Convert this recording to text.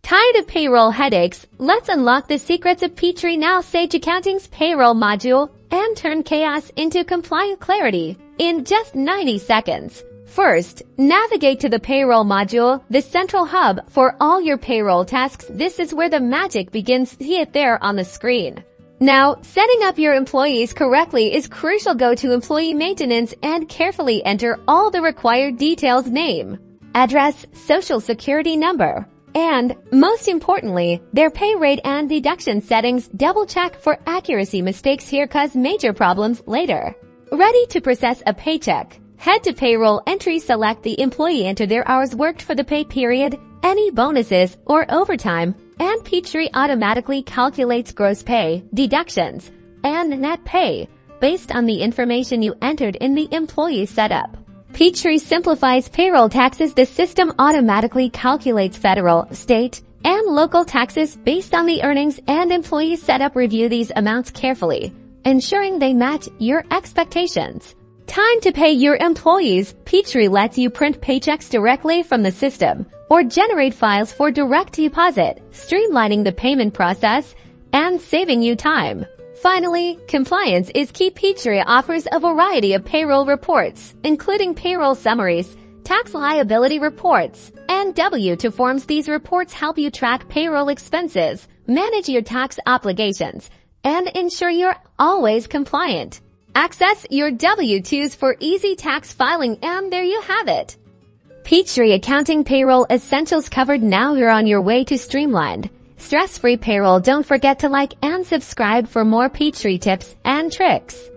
Tired of payroll headaches? Let's unlock the secrets of Peachtree Now Sage Accounting's Payroll Module and turn chaos into compliant clarity in just 90 seconds. First, navigate to the Payroll Module, the central hub for all your payroll tasks. This is where the magic begins. See it there on the screen. Now, setting up your employees correctly is crucial. Go to Employee Maintenance and carefully enter all the required details: name, address, social security number, and, most importantly, their pay rate and deduction settings. Double check for accuracy. Mistakes here cause major problems later. Ready to process a paycheck? Head to Payroll Entry, select the employee, enter their hours worked for the pay period, any bonuses or overtime, and Peachtree automatically calculates gross pay, deductions, and net pay based on the information you entered in the employee setup. Peachtree simplifies payroll taxes. The system automatically calculates federal, state, and local taxes based on the earnings and employee setup. Review these amounts carefully, ensuring they match your expectations. Time to pay your employees. Peachtree lets you print paychecks directly from the system or generate files for direct deposit, streamlining the payment process and saving you time. Finally, compliance is key. Peachtree offers a variety of payroll reports, including payroll summaries, tax liability reports, and W-2 forms. These reports help you track payroll expenses, manage your tax obligations, and ensure you're always compliant. Access your W-2s for easy tax filing, and there you have it. Peachtree Accounting Payroll Essentials covered. Now you're on your way to streamlined, stress-free payroll. Don't forget to like and subscribe for more Peachtree tips and tricks.